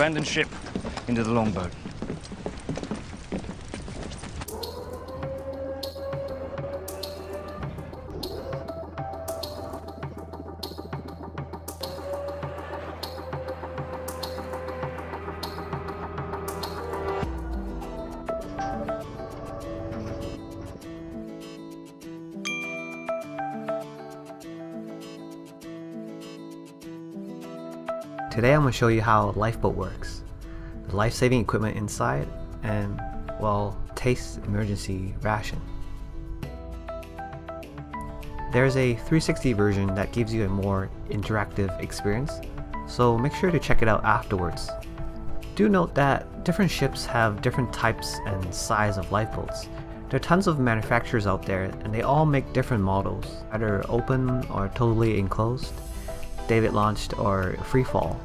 abandoned ship into the longboat. Today I'm going to show you how a lifeboat works, the life-saving equipment inside, and, well, taste emergency ration. There's a 360 version that gives you a more interactive experience, so make sure to check it out afterwards. Do note that different ships have different types and size of lifeboats. There are tons of manufacturers out there and they all make different models, either open or totally enclosed, David launched or freefall.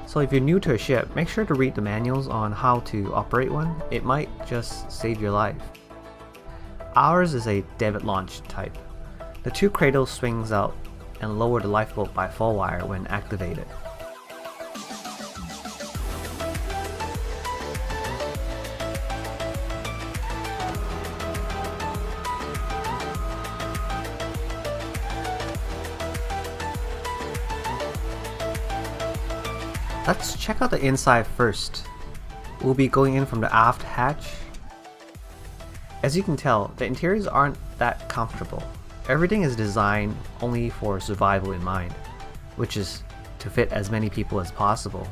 So if you're new to a ship, make sure to read the manuals on how to operate one. It might just save your life. Ours is a David launch type. The two cradles swings out and lower the lifeboat by fall wire when activated. Let's check out the inside first. We'll be going in from the aft hatch. As you can tell, the interiors aren't that comfortable. Everything is designed only for survival in mind, which is to fit as many people as possible.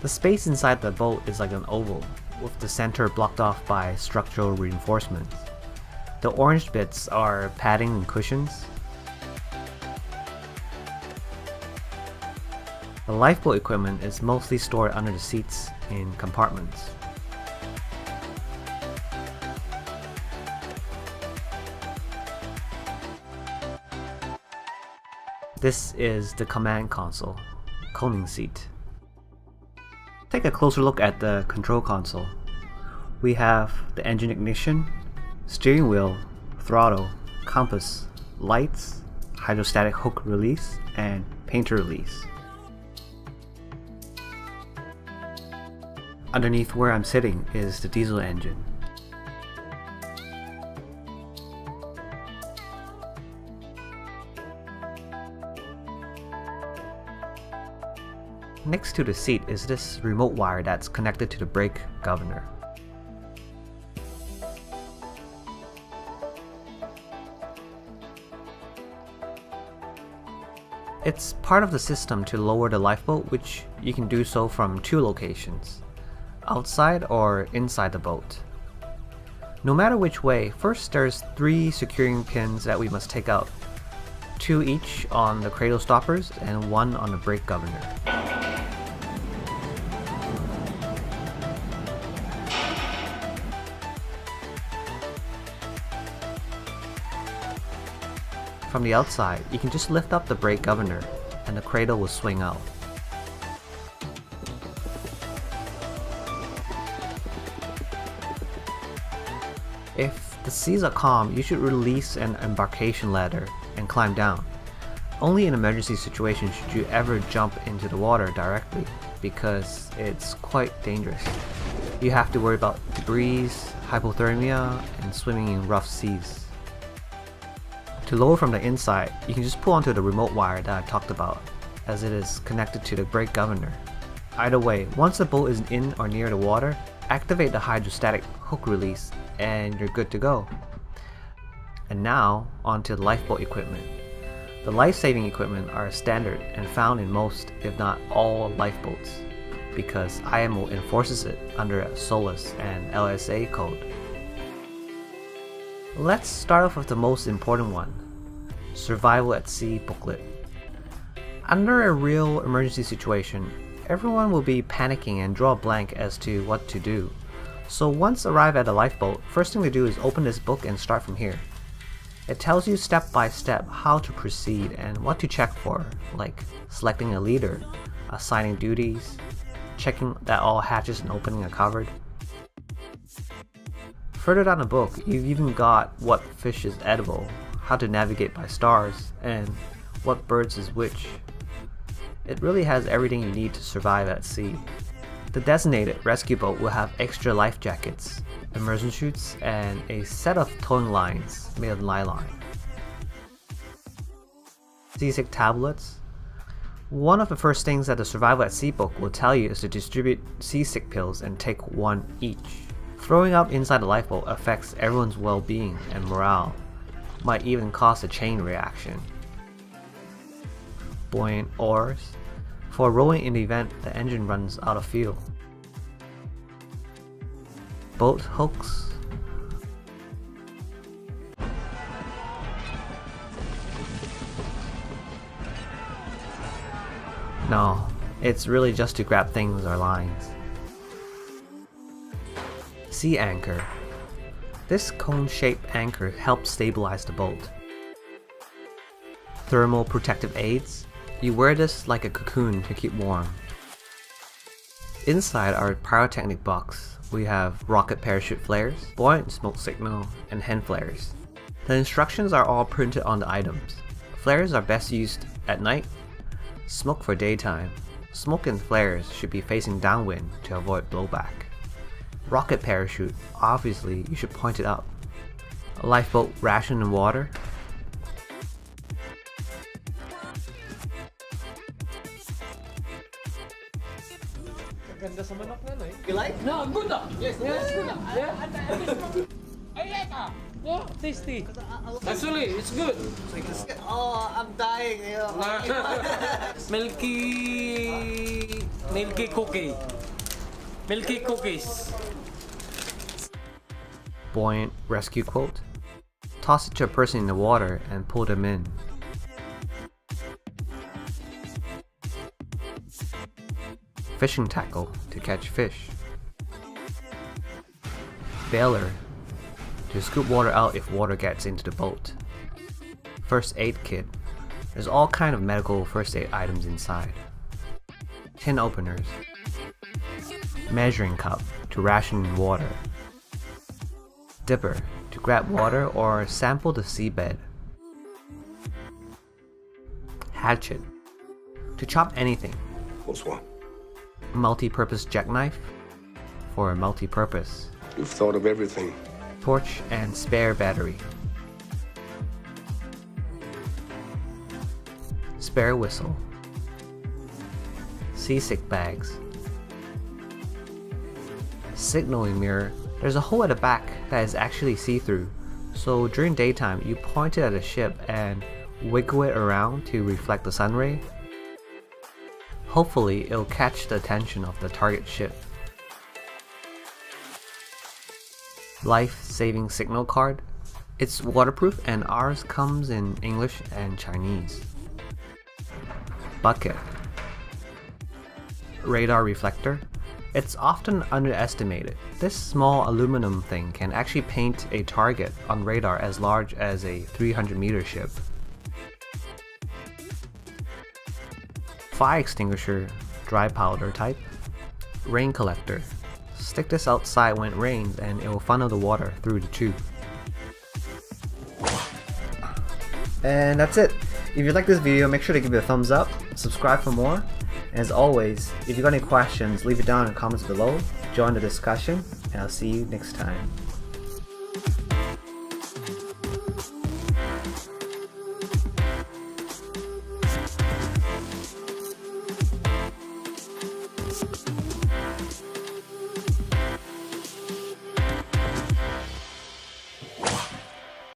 The space inside the boat is like an oval, with the center blocked off by structural reinforcements. The orange bits are padding and cushions. The lifeboat equipment is mostly stored under the seats in compartments. This is the command console, coning seat. Take a closer look at the control console. We have the engine ignition, steering wheel, throttle, compass, lights, hydrostatic hook release, and painter release. Underneath where I'm sitting is the diesel engine. Next to the seat is this remote wire that's connected to the brake governor. It's part of the system to lower the lifeboat, which you can do so from two locations, outside or inside the boat. No matter which way, first there's 3 securing pins that we must take out, 2 each on the cradle stoppers and 1 on the brake governor. From the outside, you can just lift up the brake governor and the cradle will swing out. If the seas are calm, you should release an embarkation ladder and climb down. Only in emergency situations should you ever jump into the water directly, because it's quite dangerous. You have to worry about debris, hypothermia, and swimming in rough seas. To lower from the inside, you can just pull onto the remote wire that I talked about, as it is connected to the brake governor. Either way, once the boat is in or near the water, activate the hydrostatic hook release and you're good to go. And now, onto the lifeboat equipment. The life-saving equipment are standard and found in most, if not all, lifeboats, because IMO enforces it under a SOLAS and LSA code. Let's start off with the most important one, Survival at Sea booklet. Under a real emergency situation, everyone will be panicking and draw a blank as to what to do. So once arrive at a lifeboat, first thing to do is open this book and start from here. It tells you step by step how to proceed and what to check for, like selecting a leader, assigning duties, checking that all hatches and opening are covered. Further down the book, you've even got what fish is edible, how to navigate by stars, and what birds is which. It really has everything you need to survive at sea. The designated rescue boat will have extra life jackets, immersion chutes, and a set of towing lines made of nylon. Seasick tablets. One of the first things that the Survival at Sea book will tell you is to distribute seasick pills and take one each. Throwing up inside the lifeboat affects everyone's well-being and morale, might even cause a chain reaction. Buoyant oars, for rowing in the event the engine runs out of fuel. Boat hooks. No, it's really just to grab things or lines. Sea anchor. This cone-shaped anchor helps stabilize the boat. Thermal protective aids. You wear this like a cocoon to keep warm. Inside our pyrotechnic box, we have rocket parachute flares, buoyant smoke signal, and hand flares. The instructions are all printed on the items. Flares are best used at night. Smoke for daytime. Smoke and flares should be facing downwind to avoid blowback. Rocket parachute, obviously you should point it up. A lifeboat ration and water. Ganda sa manok na, no? You like? No, good ah. Yes, Yes, good. Yeah. I like ah. Yeah, tasty. Actually, it's good. Oh, I'm dying. You know. Milky cookie. Milky cookies. Buoyant rescue quote. Toss it to a person in the water and pull them in. Fishing tackle to catch fish. Bailer to scoop water out if water gets into the boat. First aid kit. There's all kind of medical first aid items inside. Tin openers. Measuring cup to ration water. Dipper to grab water or sample the seabed. Hatchet to chop anything. What's what? Multi-purpose jackknife for multi-purpose. You've thought of everything. Torch and spare battery. Spare whistle. Seasick bags. Signaling mirror. There's a hole at the back that is actually see-through, so during daytime you point it at the ship and wiggle it around to reflect the sun ray. Hopefully it'll catch the attention of the target ship. Life-saving signal card. It's waterproof and ours comes in English and Chinese. Bucket. Radar reflector. It's often underestimated. This small aluminum thing can actually paint a target on radar as large as a 300-meter ship. Fire extinguisher, dry powder type. Rain collector. Stick this outside when it rains and it will funnel the water through the tube. And that's it. If you like this video, make sure to give it a thumbs up, subscribe for more. And as always, if you got any questions, leave it down in the comments below, join the discussion, and I'll see you next time.